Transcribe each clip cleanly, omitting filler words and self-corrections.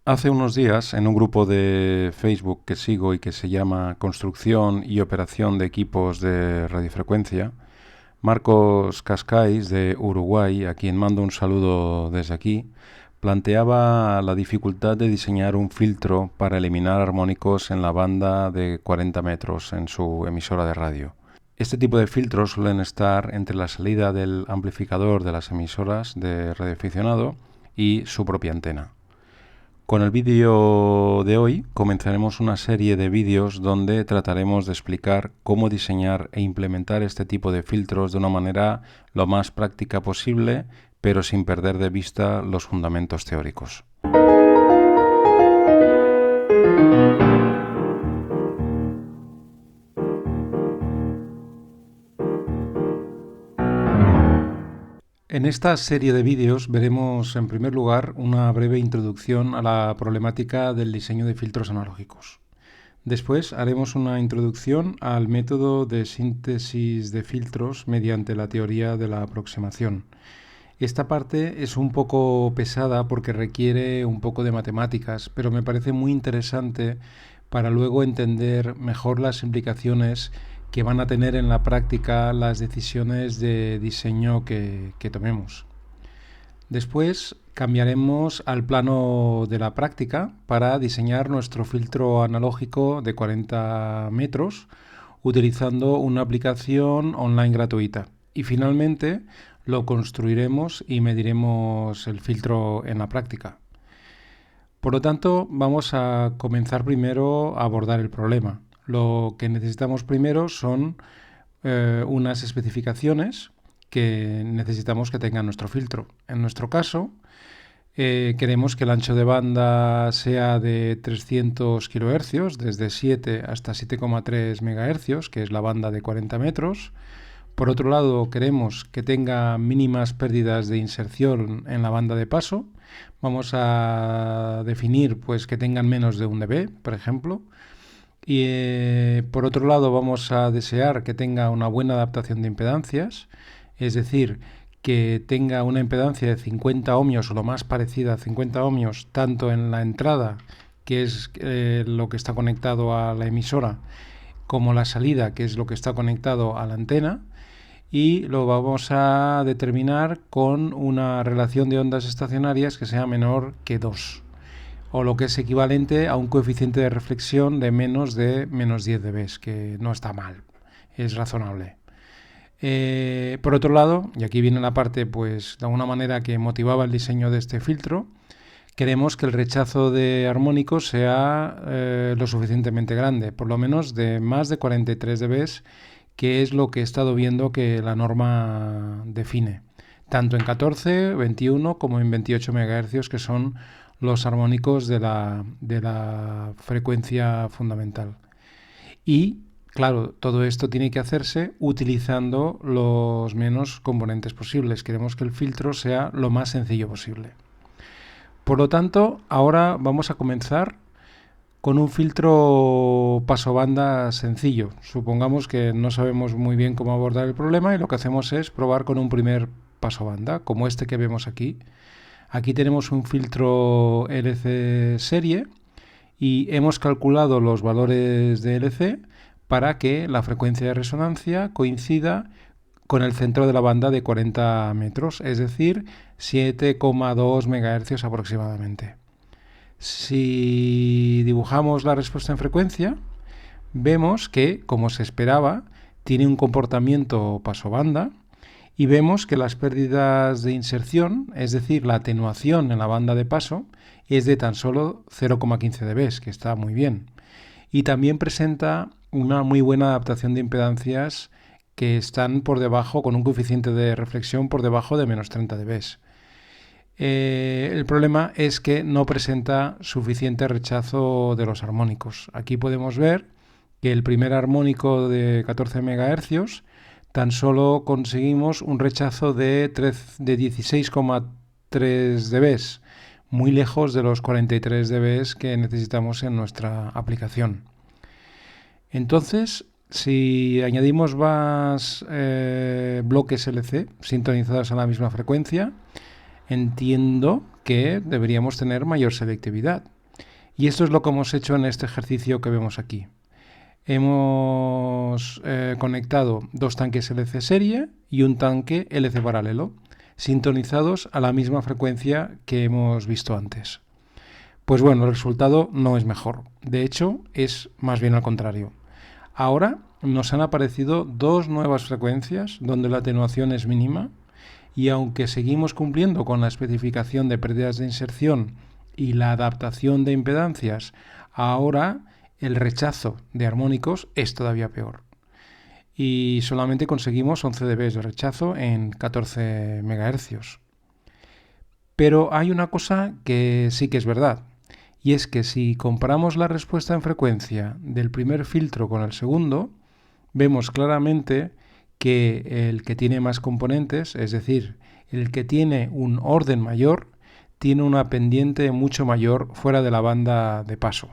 Hace unos días, en un grupo de Facebook que sigo y que se llama Construcción y Operación de Equipos de Radiofrecuencia, Marcos Cascais, de Uruguay, a quien mando un saludo desde aquí, planteaba la dificultad de diseñar un filtro para eliminar armónicos en la banda de 40 metros en su emisora de radio. Este tipo de filtros suelen estar entre la salida del amplificador de las emisoras de radioaficionado y su propia antena. Con el vídeo de hoy comenzaremos una serie de vídeos donde trataremos de explicar cómo diseñar e implementar este tipo de filtros de una manera lo más práctica posible, pero sin perder de vista los fundamentos teóricos. En esta serie de vídeos veremos en primer lugar una breve introducción a la problemática del diseño de filtros analógicos. Después haremos una introducción al método de síntesis de filtros mediante la teoría de la aproximación. Esta parte es un poco pesada porque requiere un poco de matemáticas, pero me parece muy interesante para luego entender mejor las implicaciones que van a tener en la práctica las decisiones de diseño que tomemos. Después cambiaremos al plano de la práctica para diseñar nuestro filtro analógico de 40 metros utilizando una aplicación online gratuita. Y finalmente lo construiremos y mediremos el filtro en la práctica. Por lo tanto, vamos a comenzar primero a abordar el problema. Lo que necesitamos primero son unas especificaciones que necesitamos que tenga nuestro filtro. En nuestro caso, queremos que el ancho de banda sea de 300 kHz, desde 7 hasta 7,3 MHz, que es la banda de 40 metros. Por otro lado, queremos que tenga mínimas pérdidas de inserción en la banda de paso. Vamos a definir pues, que tengan menos de 1 dB, por ejemplo. Y por otro lado, vamos a desear que tenga una buena adaptación de impedancias, es decir, que tenga una impedancia de 50 ohmios o lo más parecida a 50 ohmios, tanto en la entrada, que es lo que está conectado a la emisora, como la salida, que es lo que está conectado a la antena, y lo vamos a determinar con una relación de ondas estacionarias que sea menor que 2, o lo que es equivalente a un coeficiente de reflexión de menos 10 dB, que no está mal, es razonable. Por otro lado, y aquí viene la parte, pues, de alguna manera que motivaba el diseño de este filtro, queremos que el rechazo de armónicos sea lo suficientemente grande, por lo menos de más de 43 dB, que es lo que he estado viendo que la norma define, tanto en 14, 21 como en 28 MHz, que son los armónicos de la frecuencia fundamental. Y claro, todo esto tiene que hacerse utilizando los menos componentes posibles. Queremos que el filtro sea lo más sencillo posible. Por lo tanto, ahora vamos a comenzar con un filtro pasobanda sencillo. Supongamos que no sabemos muy bien cómo abordar el problema y lo que hacemos es probar con un primer pasobanda, como este que vemos aquí. Aquí tenemos un filtro LC serie y hemos calculado los valores de LC para que la frecuencia de resonancia coincida con el centro de la banda de 40 metros, es decir, 7,2 MHz aproximadamente. Si dibujamos la respuesta en frecuencia, vemos que, como se esperaba, tiene un comportamiento pasobanda y vemos que las pérdidas de inserción, es decir, la atenuación en la banda de paso, es de tan solo 0,15 dB, que está muy bien. Y también presenta una muy buena adaptación de impedancias que están por debajo, con un coeficiente de reflexión por debajo de menos 30 dB. El problema es que no presenta suficiente rechazo de los armónicos. Aquí podemos ver que el primer armónico de 14 MHz tan solo conseguimos un rechazo de 16,3 dB, muy lejos de los 43 dB que necesitamos en nuestra aplicación. Entonces, si añadimos más bloques LC sintonizados a la misma frecuencia, entiendo que deberíamos tener mayor selectividad. Y esto es lo que hemos hecho en este ejercicio que vemos aquí. Hemos conectado dos tanques LC serie y un tanque LC paralelo, sintonizados a la misma frecuencia que hemos visto antes. Pues bueno, el resultado no es mejor. De hecho, es más bien al contrario. Ahora nos han aparecido dos nuevas frecuencias donde la atenuación es mínima y aunque seguimos cumpliendo con la especificación de pérdidas de inserción y la adaptación de impedancias, ahora el rechazo de armónicos es todavía peor. Y solamente conseguimos 11 dB de rechazo en 14 MHz. Pero hay una cosa que sí que es verdad, y es que si comparamos la respuesta en frecuencia del primer filtro con el segundo, vemos claramente que el que tiene más componentes, es decir, el que tiene un orden mayor, tiene una pendiente mucho mayor fuera de la banda de paso.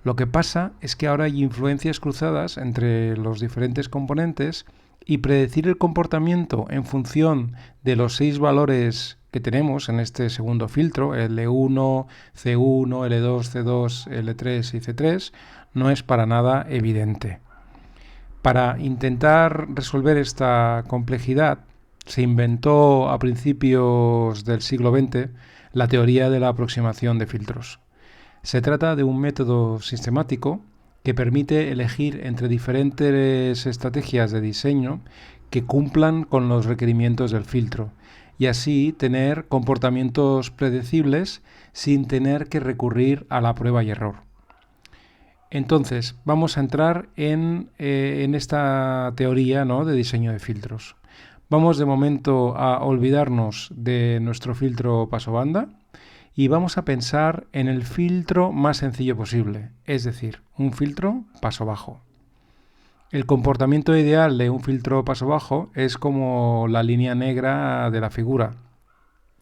Lo que pasa es que ahora hay influencias cruzadas entre los diferentes componentes y predecir el comportamiento en función de los 6 valores que tenemos en este segundo filtro, L1, C1, L2, C2, L3 y C3, no es para nada evidente. Para intentar resolver esta complejidad, se inventó a principios del siglo XX la teoría de la aproximación de filtros. Se trata de un método sistemático que permite elegir entre diferentes estrategias de diseño que cumplan con los requerimientos del filtro y así tener comportamientos predecibles sin tener que recurrir a la prueba y error. Entonces, vamos a entrar en esta teoría, ¿no?, de diseño de filtros. Vamos de momento a olvidarnos de nuestro filtro pasobanda y vamos a pensar en el filtro más sencillo posible, es decir, un filtro paso bajo. El comportamiento ideal de un filtro paso bajo es como la línea negra de la figura.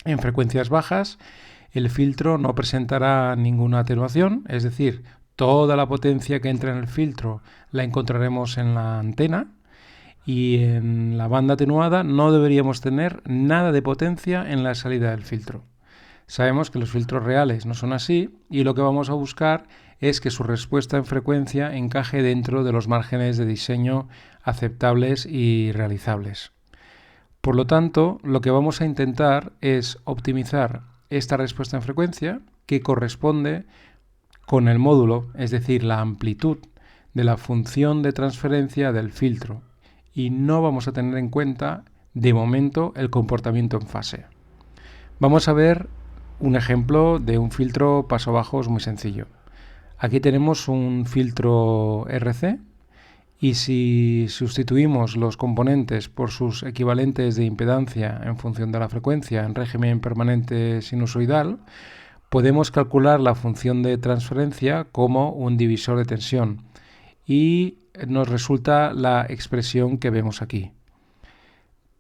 En frecuencias bajas, el filtro no presentará ninguna atenuación, es decir, toda la potencia que entra en el filtro la encontraremos en la antena, y en la banda atenuada no deberíamos tener nada de potencia en la salida del filtro. Sabemos que los filtros reales no son así y lo que vamos a buscar es que su respuesta en frecuencia encaje dentro de los márgenes de diseño aceptables y realizables. Por lo tanto, lo que vamos a intentar es optimizar esta respuesta en frecuencia que corresponde con el módulo, es decir, la amplitud de la función de transferencia del filtro, y no vamos a tener en cuenta de momento el comportamiento en fase. Vamos a ver un ejemplo de un filtro paso bajos muy sencillo. Aquí tenemos un filtro RC y si sustituimos los componentes por sus equivalentes de impedancia en función de la frecuencia en régimen permanente sinusoidal, podemos calcular la función de transferencia como un divisor de tensión y nos resulta la expresión que vemos aquí.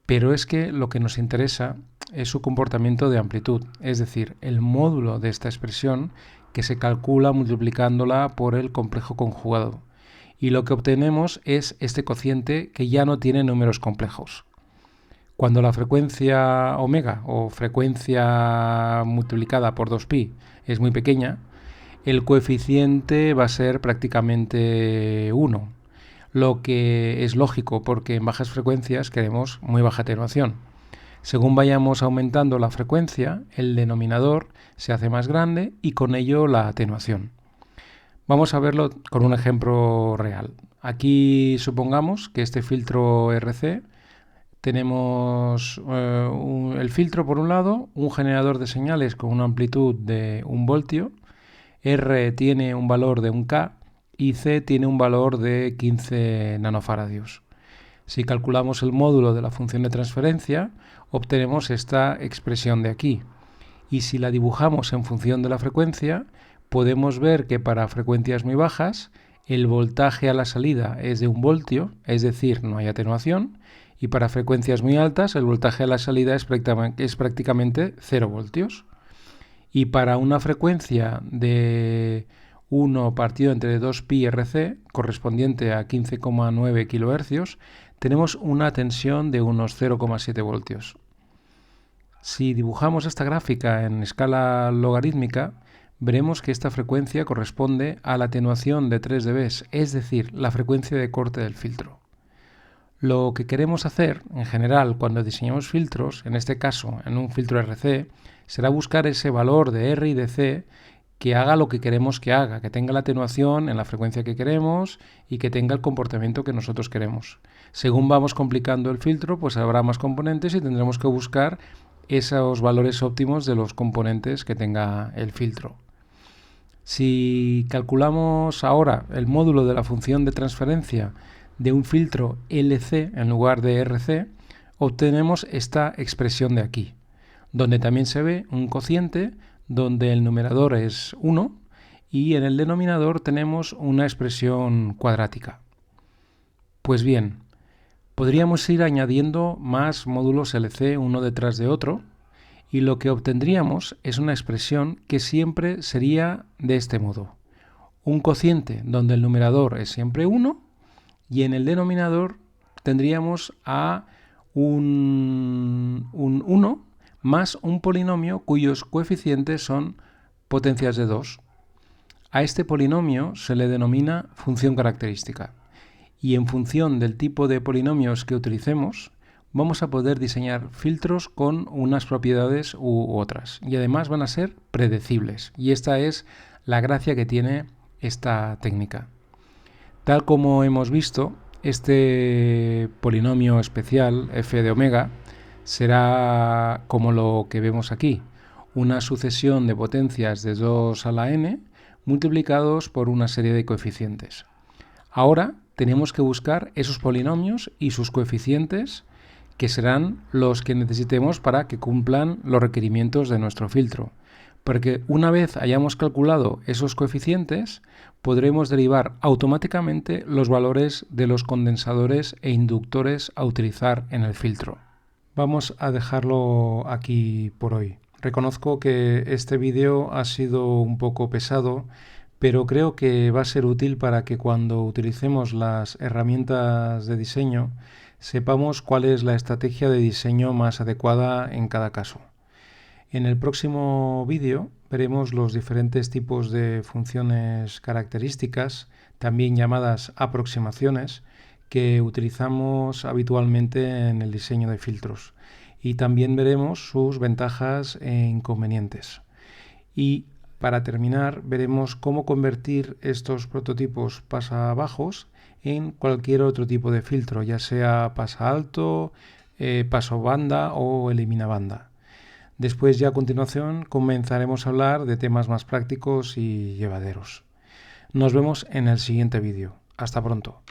Pero es que lo que nos interesa es su comportamiento de amplitud, es decir, el módulo de esta expresión que se calcula multiplicándola por el complejo conjugado. Y lo que obtenemos es este cociente que ya no tiene números complejos. Cuando la frecuencia omega o frecuencia multiplicada por 2pi es muy pequeña, el coeficiente va a ser prácticamente 1, lo que es lógico porque en bajas frecuencias queremos muy baja atenuación. Según vayamos aumentando la frecuencia, el denominador se hace más grande y con ello la atenuación. Vamos a verlo con un ejemplo real. Aquí supongamos que este filtro RC tenemos el filtro por un lado, un generador de señales con una amplitud de 1 voltio, R tiene un valor de 1K y C tiene un valor de 15 nanofaradios. Si calculamos el módulo de la función de transferencia, obtenemos esta expresión de aquí. Y si la dibujamos en función de la frecuencia, podemos ver que para frecuencias muy bajas, el voltaje a la salida es de 1 voltio, es decir, no hay atenuación, y para frecuencias muy altas, el voltaje a la salida es prácticamente 0 voltios. Y para una frecuencia de 1 partido entre 2pi RC, correspondiente a 15,9 kHz, tenemos una tensión de unos 0,7 voltios. Si dibujamos esta gráfica en escala logarítmica, veremos que esta frecuencia corresponde a la atenuación de 3 dB, es decir, la frecuencia de corte del filtro. Lo que queremos hacer, en general, cuando diseñamos filtros, en este caso en un filtro RC, será buscar ese valor de R y de C que haga lo que queremos que haga, que tenga la atenuación en la frecuencia que queremos y que tenga el comportamiento que nosotros queremos. Según vamos complicando el filtro, pues habrá más componentes y tendremos que buscar esos valores óptimos de los componentes que tenga el filtro. Si calculamos ahora el módulo de la función de transferencia de un filtro LC en lugar de RC, obtenemos esta expresión de aquí, donde también se ve un cociente donde el numerador es 1 y en el denominador tenemos una expresión cuadrática. Pues bien, podríamos ir añadiendo más módulos LC uno detrás de otro y lo que obtendríamos es una expresión que siempre sería de este modo. Un cociente donde el numerador es siempre 1 y en el denominador tendríamos a un 1 más un polinomio cuyos coeficientes son potencias de 2. A este polinomio se le denomina función característica y en función del tipo de polinomios que utilicemos vamos a poder diseñar filtros con unas propiedades u otras y además van a ser predecibles y esta es la gracia que tiene esta técnica. Tal como hemos visto, este polinomio especial f de omega será como lo que vemos aquí, una sucesión de potencias de 2 a la n multiplicados por una serie de coeficientes. Ahora tenemos que buscar esos polinomios y sus coeficientes que serán los que necesitemos para que cumplan los requerimientos de nuestro filtro. Porque una vez hayamos calculado esos coeficientes, podremos derivar automáticamente los valores de los condensadores e inductores a utilizar en el filtro. Vamos a dejarlo aquí por hoy. Reconozco que este vídeo ha sido un poco pesado, pero creo que va a ser útil para que cuando utilicemos las herramientas de diseño sepamos cuál es la estrategia de diseño más adecuada en cada caso. En el próximo vídeo veremos los diferentes tipos de funciones características, también llamadas aproximaciones, que utilizamos habitualmente en el diseño de filtros. Y también veremos sus ventajas e inconvenientes. Y para terminar, veremos cómo convertir estos prototipos pasabajos en cualquier otro tipo de filtro, ya sea pasa alto, paso banda o elimina banda. Después ya a continuación comenzaremos a hablar de temas más prácticos y llevaderos. Nos vemos en el siguiente vídeo. Hasta pronto.